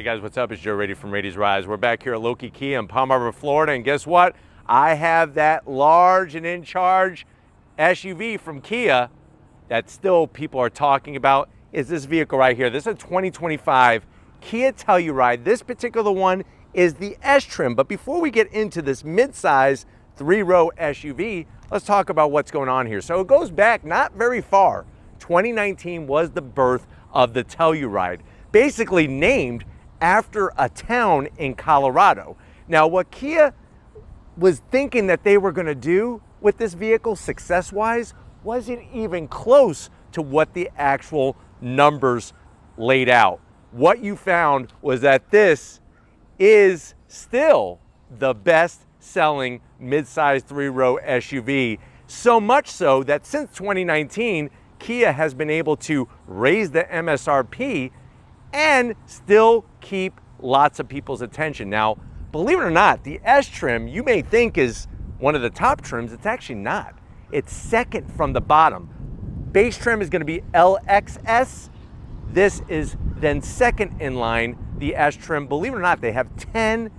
guys, what's up? It's Joe Rady from Rady's Rise. We're back here at Loki Kia in Palm Harbor, Florida, and guess what? I have that large and in charge SUV from Kia that still people are talking about. Is this vehicle right here. This is a 2025 Kia Telluride. This particular one is the S trim, but before we get into this mid-size 3-row SUV, let's talk about what's going on here. So it goes back not very far. 2019 was the birth of the Telluride, basically named after a town in Colorado. Now, what Kia was thinking that they were going to do with this vehicle success-wise wasn't even close to what the actual numbers laid out. What you found was that this is still the best-selling mid-size 3-row SUV, so much so that since 2019, Kia has been able to raise the MSRP and still keep lots of people's attention. Now, believe it or not, the S trim you may think is one of the top trims. It's actually not. It's second from the bottom. Base trim is going to be LXS. This is then second in line, the S trim. Believe it or not, they have 10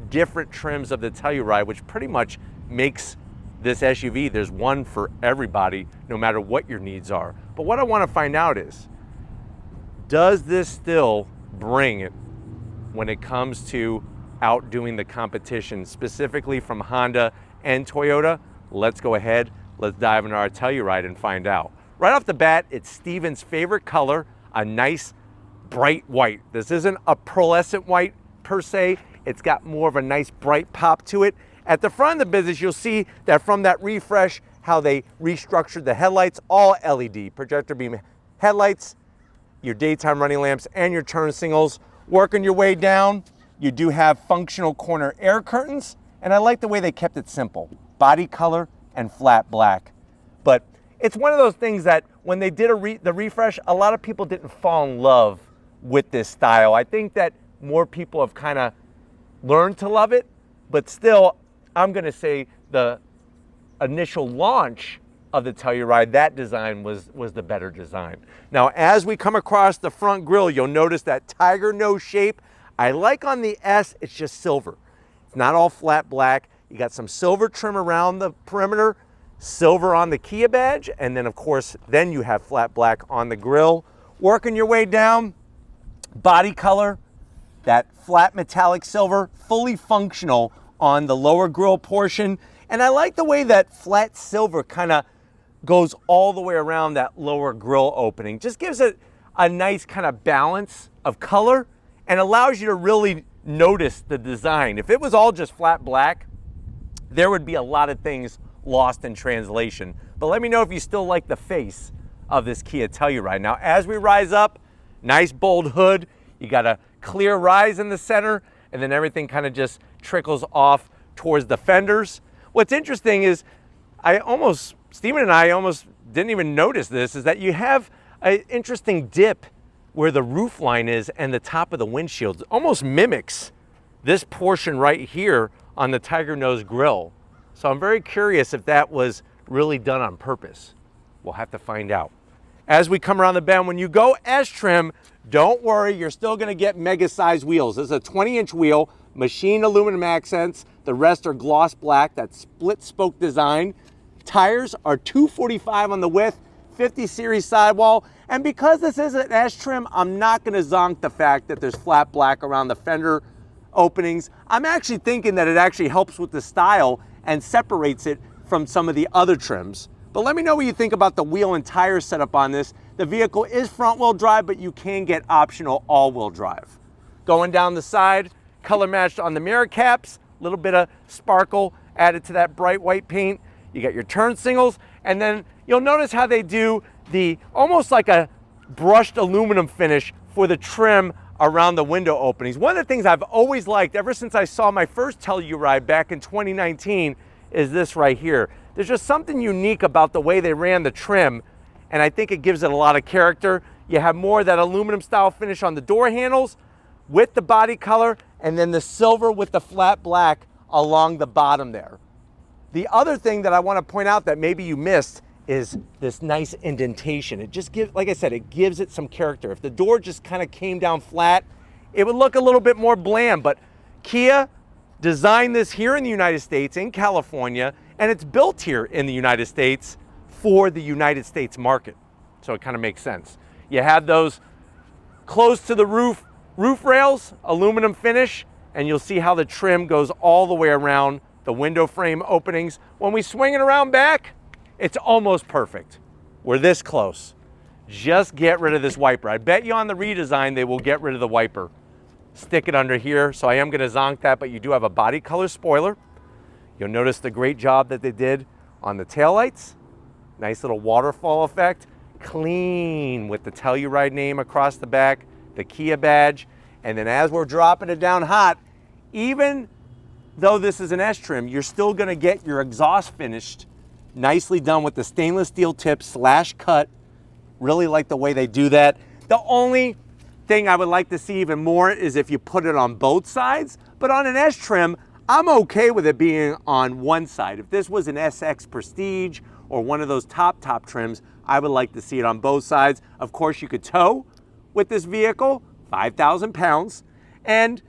different trims of the Telluride, which pretty much makes this SUV, there's one for everybody, no matter what your needs are. But what I want to find out is, does this still bring it when it comes to outdoing the competition, specifically from Honda and Toyota? Let's go ahead, let's dive into our Telluride and find out. Right off the bat, it's Steven's favorite color, a nice bright white. This isn't a pearlescent white per se, it's got more of a nice bright pop to it. At the front of the business, you'll see that from that refresh, how they restructured the headlights, all LED, projector beam headlights, your daytime running lamps, and your turn signals. Working your way down, you do have functional corner air curtains, and I like the way they kept it simple. Body color and flat black. But it's one of those things that when they did the refresh, a lot of people didn't fall in love with this style. I think that more people have kind of learned to love it, but still, I'm gonna say the initial launch of the Telluride, that design was the better design. Now, as we come across the front grille, you'll notice that tiger nose shape. I like on the S, it's just silver. It's not all flat black. You got some silver trim around the perimeter, silver on the Kia badge, and then of course, then you have flat black on the grille. Working your way down, body color, that flat metallic silver, fully functional on the lower grille portion. And I like the way that flat silver kind of goes all the way around that lower grille opening. Just gives it a nice kind of balance of color and allows you to really notice the design. If it was all just flat black, there would be a lot of things lost in translation. But let me know if you still like the face of this Kia Telluride. Now, as we rise up, nice bold hood, you got a clear rise in the center, and then everything kind of just trickles off towards the fenders. What's interesting is Steven and I almost didn't even notice this, is that you have an interesting dip where the roof line is and the top of the windshield. It almost mimics this portion right here on the tiger nose grille. So I'm very curious if that was really done on purpose. We'll have to find out. As we come around the bend, when you go S trim, don't worry, you're still gonna get mega size wheels. This is a 20-inch wheel, machined aluminum accents. The rest are gloss black, that split spoke design. Tires are 245 on the width, 50 series sidewall. And because this is an S trim, I'm not gonna zonk the fact that there's flat black around the fender openings. I'm actually thinking that it actually helps with the style and separates it from some of the other trims. But let me know what you think about the wheel and tire setup on this. The vehicle is front-wheel drive, but you can get optional all-wheel drive. Going down the side, color matched on the mirror caps, a little bit of sparkle added to that bright white paint. You got your turn signals, and then you'll notice how they do the almost like a brushed aluminum finish for the trim around the window openings. One of the things I've always liked ever since I saw my first Telluride back in 2019 is this right here. There's just something unique about the way they ran the trim, and I think it gives it a lot of character. You have more of that aluminum style finish on the door handles with the body color, and then the silver with the flat black along the bottom there. The other thing that I want to point out that maybe you missed is this nice indentation. It just gives, like I said, it gives it some character. If the door just kind of came down flat, it would look a little bit more bland, but Kia designed this here in the United States, in California, and it's built here in the United States for the United States market. So it kind of makes sense. You have those close to the roof rails, aluminum finish, and you'll see how the trim goes all the way around the window frame openings. When we swing it around back, it's almost perfect. We're this close. Just get rid of this wiper. I bet you on the redesign they will get rid of the wiper. Stick it under here, so I am gonna zonk that, but you do have a body color spoiler. You'll notice the great job that they did on the taillights. Nice little waterfall effect. Clean with the Telluride name across the back, the Kia badge. And then as we're dropping it down hot, even though this is an S trim, you're still gonna get your exhaust finished, nicely done with the stainless steel tip / cut. Really like the way they do that. The only thing I would like to see even more is if you put it on both sides, but on an S trim, I'm okay with it being on one side. If this was an SX Prestige or one of those top trims, I would like to see it on both sides. Of course, you could tow with this vehicle, 5,000 pounds, and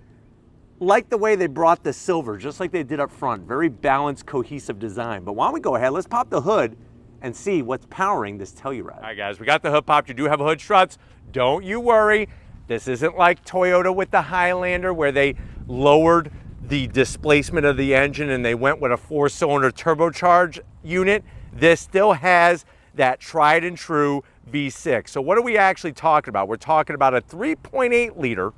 like the way they brought the silver, just like they did up front, very balanced, cohesive design. But why don't we go ahead, let's pop the hood and see what's powering this Telluride. All right, guys, we got the hood popped. You do have hood struts. Don't you worry. This isn't like Toyota with the Highlander where they lowered the displacement of the engine and they went with a 4-cylinder turbocharged unit. This still has that tried and true V6. So what are we actually talking about? We're talking about a 3.8 liter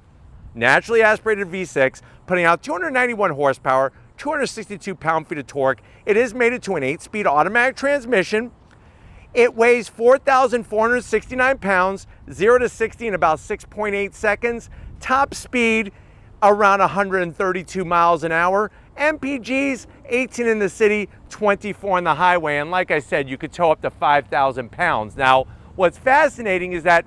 naturally aspirated V6 putting out 291 horsepower, 262 pound-feet of torque. It is mated to an 8-speed automatic transmission. It weighs 4,469 pounds, 0 to 60 in about 6.8 seconds. Top speed around 132 miles an hour. MPGs, 18 in the city, 24 on the highway. And like I said, you could tow up to 5,000 pounds. Now, what's fascinating is that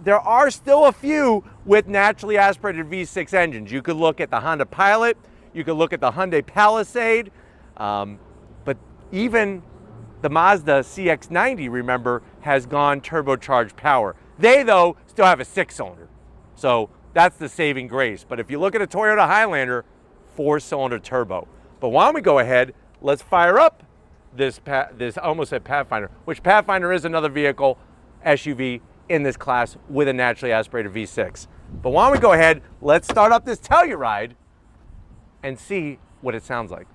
there are still a few with naturally aspirated V6 engines. You could look at the Honda Pilot, you could look at the Hyundai Palisade, but even the Mazda CX-90, remember, has gone turbocharged power. They, though, still have a 6-cylinder. So that's the saving grace. But if you look at a Toyota Highlander, 4-cylinder turbo. But why don't we go ahead, let's fire up this almost said Pathfinder, which Pathfinder is another vehicle, SUV, in this class with a naturally aspirated V6. But why don't we go ahead, let's start up this Telluride and see what it sounds like.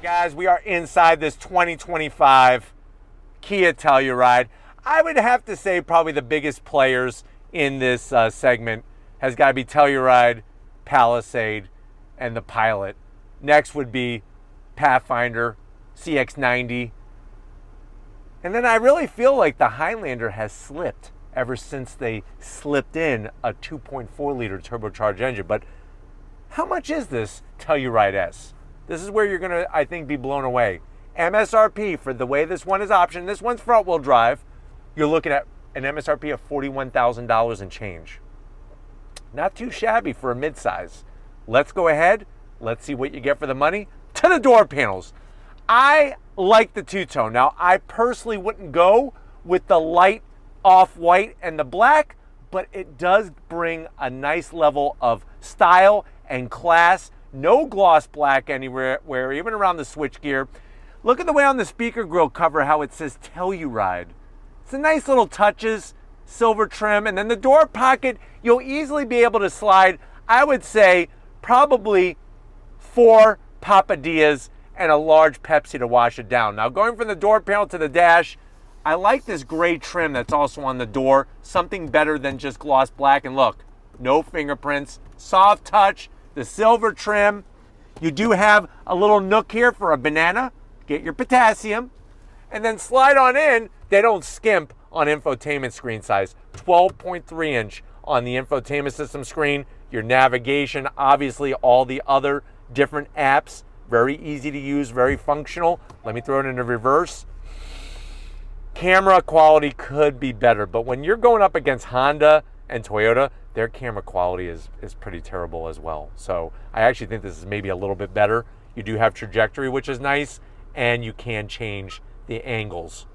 Guys, we are inside this 2025 Kia Telluride. I would have to say probably the biggest players in this segment has got to be Telluride, Palisade, and the Pilot. Next would be Pathfinder, CX-90. And then I really feel like the Highlander has slipped ever since they slipped in a 2.4 liter turbocharged engine. But how much is this Telluride S? This is where you're gonna, I think, be blown away. MSRP for the way this one is optioned. This one's front wheel drive. You're looking at an MSRP of $41,000 and change. Not too shabby for a midsize. Let's go ahead. Let's see what you get for the money. To the door panels. I like the two-tone. Now, I personally wouldn't go with the light off-white and the black, but it does bring a nice level of style and class. No gloss black anywhere, even around the switchgear. Look at the way on the speaker grill cover how it says Telluride. It's a nice little touches, silver trim, and then the door pocket, you'll easily be able to slide, I would say, probably 4 papadillas and a large Pepsi to wash it down. Now, going from the door panel to the dash, I like this gray trim that's also on the door, something better than just gloss black. And look, no fingerprints, soft touch, the silver trim. You do have a little nook here for a banana. Get your potassium. And then slide on in. They don't skimp on infotainment screen size. 12.3 inch on the infotainment system screen. Your navigation, obviously all the other different apps Very easy to use, very functional. Let me throw it into reverse. Camera quality could be better, but when you're going up against Honda and Toyota, their camera quality is pretty terrible as well. So I actually think this is maybe a little bit better. You do have trajectory, which is nice, and you can change the angles.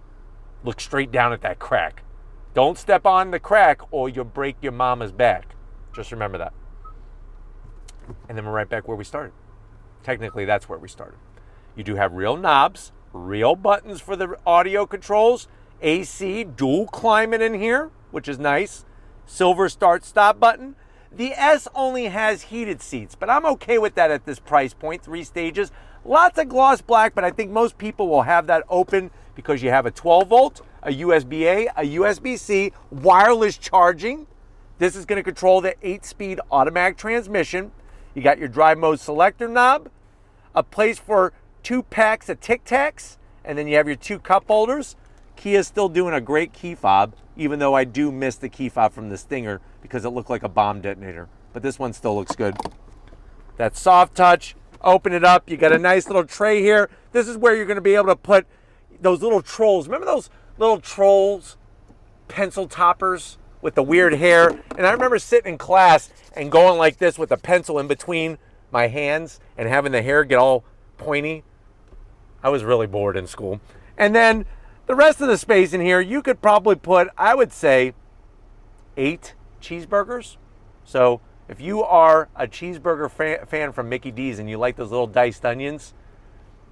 Look straight down at that crack. Don't step on the crack or you'll break your mama's back. Just remember that. And then we're right back where we started. Technically, that's where we started. You do have real knobs, real buttons for the audio controls, AC, dual climate in here, which is nice. Silver start-stop button. The S only has heated seats, but I'm okay with that at this price point, 3 stages. Lots of gloss black, but I think most people will have that open because you have a 12 volt, a USB-A, a USB-C, wireless charging. This is going to control the 8-speed automatic transmission. You got your drive mode selector knob, a place for 2 packs of Tic Tacs, and then you have your 2 cup holders. Kia's still doing a great key fob, even though I do miss the key fob from the Stinger because it looked like a bomb detonator. But this one still looks good. That soft touch, open it up. You got a nice little tray here. This is where you're going to be able to put those little trolls. Remember those little trolls, pencil toppers with the weird hair? And I remember sitting in class and going like this with a pencil in between my hands and having the hair get all pointy. I was really bored in school. And then the rest of the space in here, you could probably put, I would say, 8 cheeseburgers. So if you are a cheeseburger fan from Mickey D's and you like those little diced onions,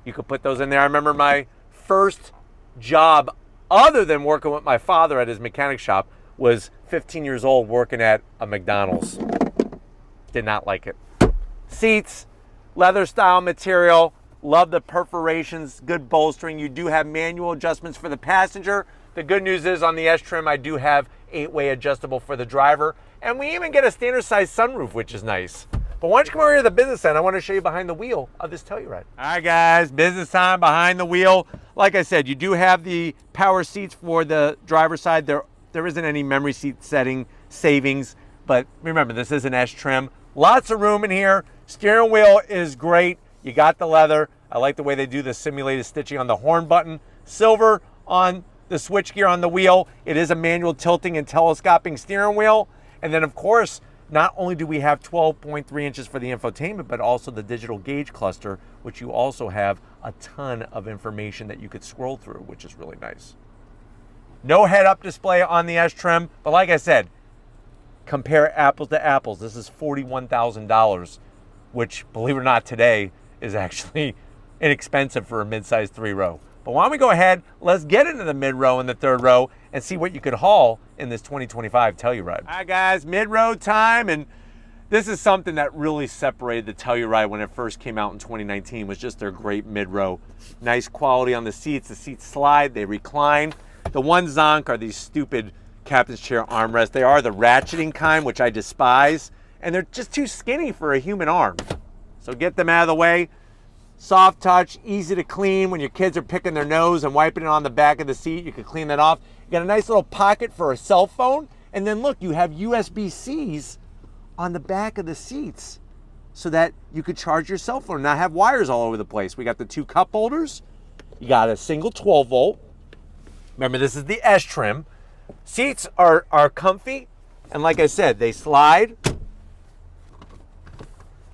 you could put those in there. I remember my first job, other than working with my father at his mechanic shop, was 15 years old working at a McDonald's. Did not like it. Seats, leather style material. Love the perforations, good bolstering. You do have manual adjustments for the passenger. The good news is on the S trim, I do have 8-way adjustable for the driver. And we even get a standard size sunroof, which is nice. But why don't you come over here to the business end? I want to show you behind the wheel of this Telluride. All right, guys, business time behind the wheel. Like I said, you do have the power seats for the driver's side. There isn't any memory seat setting savings, but remember, this is an S trim. Lots of room in here. Steering wheel is great. You got the leather. I like the way they do the simulated stitching on the horn button. Silver on the switchgear on the wheel. It is a manual tilting and telescoping steering wheel. And then, of course, not only do we have 12.3 inches for the infotainment, but also the digital gauge cluster, which you also have a ton of information that you could scroll through, which is really nice. No head-up display on the S trim, but like I said, compare apples to apples. This is $41,000, which, believe it or not, today is actually inexpensive for a midsize 3-row. But why don't we go ahead, let's get into the mid-row and the 3rd row and see what you could haul in this 2025 Telluride. All right, guys, mid-row time, and this is something that really separated the Telluride when it first came out in 2019, was just their great mid-row. Nice quality on the seats slide, they recline. The one zonk are these stupid captain's chair armrests. They are the ratcheting kind, which I despise, and they're just too skinny for a human arm. So get them out of the way. Soft touch, easy to clean. When your kids are picking their nose and wiping it on the back of the seat, you can clean that off. You got a nice little pocket for a cell phone. And then look, you have USB-Cs on the back of the seats so that you could charge your cell phone and not have wires all over the place. We got the 2 cup holders. You got a single 12 volt. Remember, this is the S trim. Seats are comfy. And like I said, they slide.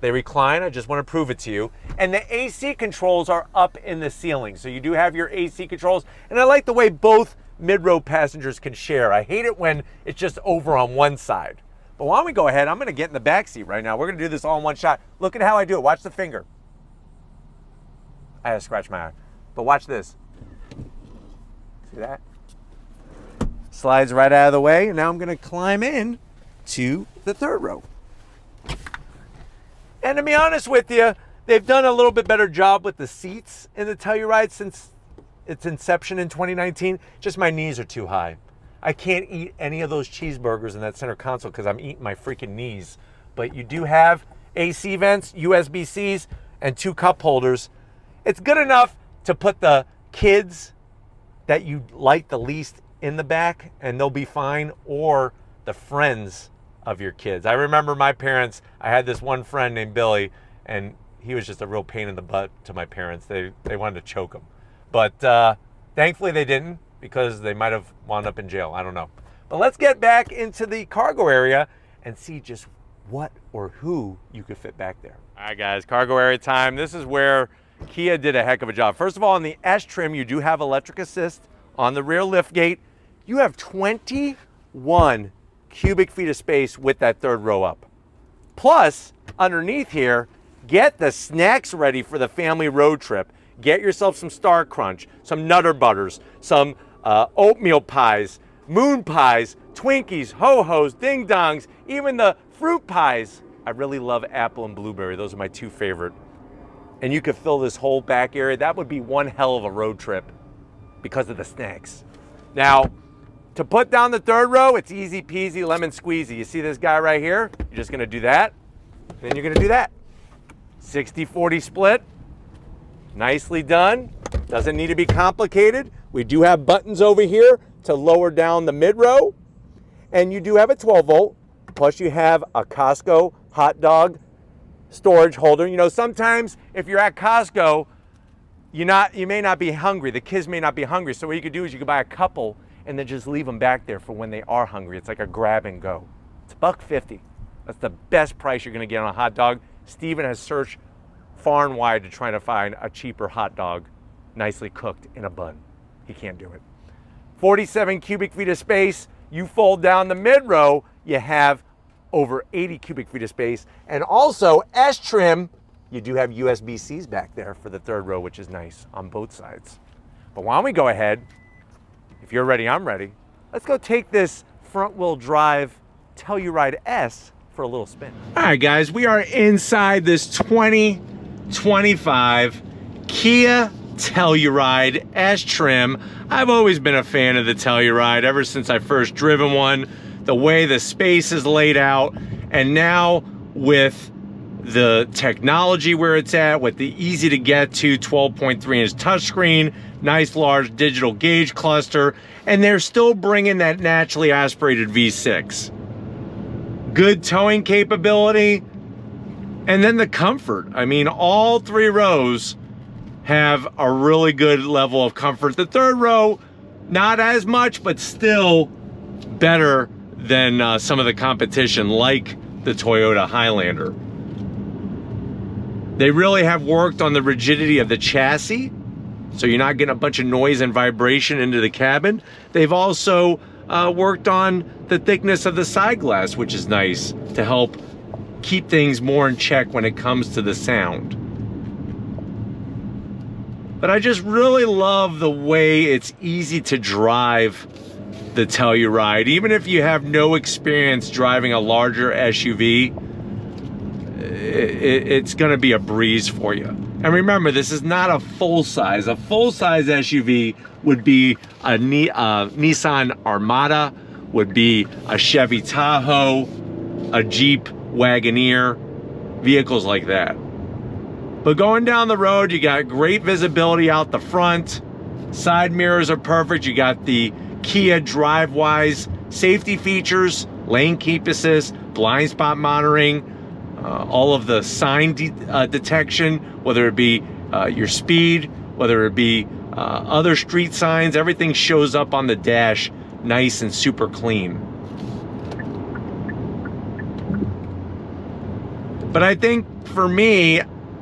They recline. I just want to prove it to you. And the AC controls are up in the ceiling. So you do have your AC controls. And I like the way both mid-row passengers can share. I hate it when it's just over on one side. But why don't we go ahead? I'm going to get in the back seat right now. We're going to do this all in one shot. Look at how I do it. Watch the finger. I had to scratch my eye. But watch this. See that? Slides right out of the way. And now I'm going to climb in to the 3rd row. And to be honest with you, they've done a little bit better job with the seats in the Telluride since its inception in 2019. Just my knees are too high. I can't eat any of those cheeseburgers in that center console because I'm eating my freaking knees. But you do have AC vents, USB-Cs, and 2 cup holders. It's good enough to put the kids that you like the least in the back and they'll be fine, or the friends of your kids. I remember my parents, I had this one friend named Billy, and he was just a real pain in the butt to my parents. They wanted to choke him. But thankfully they didn't, because they might have wound up in jail. I don't know. But let's get back into the cargo area and see just what or who you could fit back there. All right, guys, cargo area time. This is where Kia did a heck of a job. First of all, on the S trim, you do have electric assist on the rear lift gate. You have 21 cubic feet of space with that third row up. Plus, underneath here, get the snacks ready for the family road trip. Get yourself some Star Crunch, some Nutter Butters, some oatmeal pies, moon pies, Twinkies, Ho-Hos, Ding Dongs, even the fruit pies. I really love apple and blueberry. Those are my two favorite. And you could fill this whole back area. That would be one hell of a road trip because of the snacks. Now, to put down the third row, it's easy peasy, lemon squeezy. You see this guy right here? You're just gonna do that, and then you're gonna do that. 60-40 split, nicely done. Doesn't need to be complicated. We do have buttons over here to lower down the mid row, and you do have a 12 volt, plus you have a Costco hot dog storage holder. You know, sometimes if you're at Costco, you may not be hungry. The kids may not be hungry. So what you could do is you could buy a couple and then just leave them back there for when they are hungry. It's like a grab and go. It's $1.50. That's the best price you're gonna get on a hot dog. Steven has searched far and wide to try to find a cheaper hot dog, nicely cooked in a bun. He can't do it. 47 cubic feet of space. You fold down the mid row, you have over 80 cubic feet of space. And also S trim, you do have USB-Cs back there for the third row, which is nice on both sides. But why don't we go ahead, if you're ready, I'm ready. Let's go take this front wheel drive Telluride S for a little spin. All right, guys, we are inside this 2025 Kia Telluride S trim. I've always been a fan of the Telluride ever since I first driven one. The way the space is laid out, and now with the technology where it's at, with the easy to get to 12.3-inch touchscreen, nice large digital gauge cluster, and they're still bringing that naturally aspirated V6. Good towing capability, and then the comfort. I mean, all three rows have a really good level of comfort. The third row, not as much, but still better than some of the competition, like the Toyota Highlander. They really have worked on the rigidity of the chassis, so you're not getting a bunch of noise and vibration into the cabin. They've also worked on the thickness of the side glass, which is nice to help keep things more in check when it comes to the sound. But I just really love the way it's easy to drive the Telluride. Even if you have no experience driving a larger SUV, it's gonna be a breeze for you. And remember, this is not a full size. A full size SUV would be a Nissan Armada, would be a Chevy Tahoe, a Jeep Wagoneer, vehicles like that. But going down the road, you got great visibility out the front. Side mirrors are perfect. You got the Kia DriveWise safety features, lane keep assist, blind spot monitoring, all of the sign detection, whether it be your speed, whether it be other street signs, everything shows up on the dash nice and super clean. But I think for me,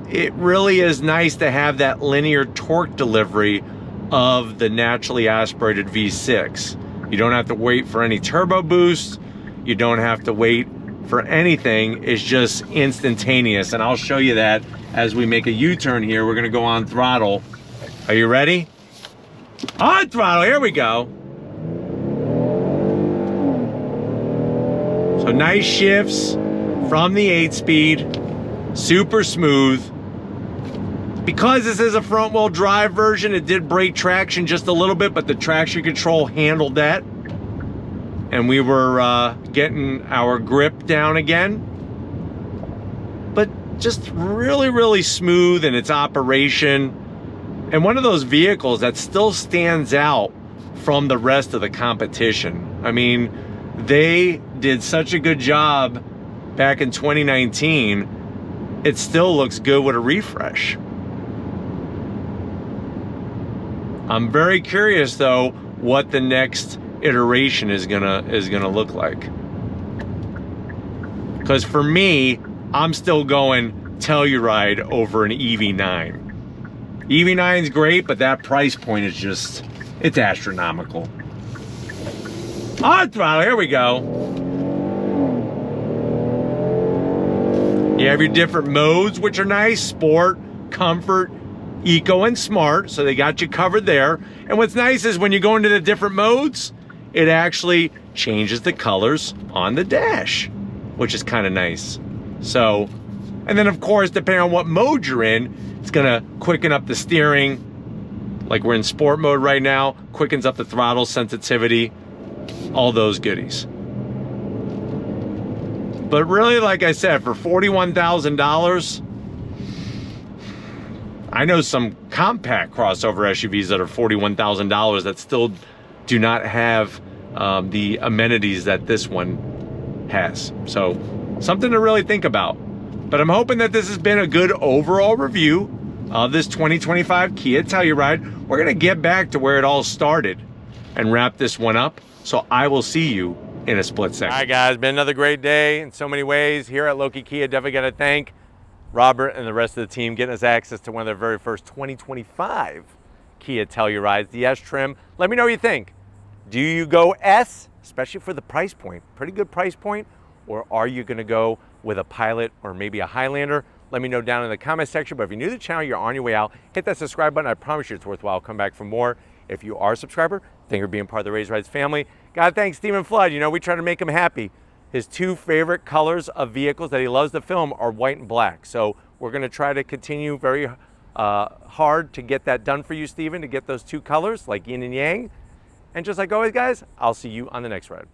it really is nice to have that linear torque delivery of the naturally aspirated V6. You don't have to wait for any turbo boost. You don't have to wait for anything. It's just instantaneous. And I'll show you that as we make a U-turn here. We're gonna go on throttle. Are you ready? On throttle, here we go. So nice shifts from the 8-speed, super smooth. Because this is a front wheel drive version, it did break traction just a little bit, but the traction control handled that. And we were getting our grip down again. But just really, really smooth in its operation. And one of those vehicles that still stands out from the rest of the competition. I mean, they did such a good job back in 2019 it still looks good with a refresh. I'm very curious though what the next iteration is gonna look like. Because for me, I'm still going Telluride over an EV9. EV9's great, but that price point is just, it's astronomical. On throttle, here we go. You have your different modes, which are nice: sport, comfort, eco, and smart. So they got you covered there. And what's nice is when you go into the different modes, it actually changes the colors on the dash, which is kind of nice. So, and then of course, depending on what mode you're in, it's gonna quicken up the steering. Like we're in sport mode right now, quickens up the throttle sensitivity, all those goodies. But really, like I said, for $41,000, I know some compact crossover SUVs that are $41,000 that still do not have the amenities that this one has. So something to really think about. But I'm hoping that this has been a good overall review of this 2025 Kia Telluride. We're gonna get back to where it all started and wrap this one up. So I will see you in a split second. All right, guys, been another great day in so many ways here at Loki Kia. Definitely gotta thank Robert and the rest of the team getting us access to one of their very first 2025 Kia Tellurides, the S trim. Let me know what you think. Do you go S, especially for the price point, pretty good price point, or are you gonna go with a Pilot or maybe a Highlander? Let me know down in the comment section. But if you're new to the channel, you're on your way out, hit that subscribe button. I promise you it's worthwhile. Come back for more. If you are a subscriber, thank you for being part of the Raised Rides family. Gotta thank Stephen Flood. You know, we try to make him happy. His two favorite colors of vehicles that he loves to film are white and black. So we're gonna try to continue very hard to get that done for you, Stephen, to get those two colors like yin and yang. And just like always, guys, I'll see you on the next ride.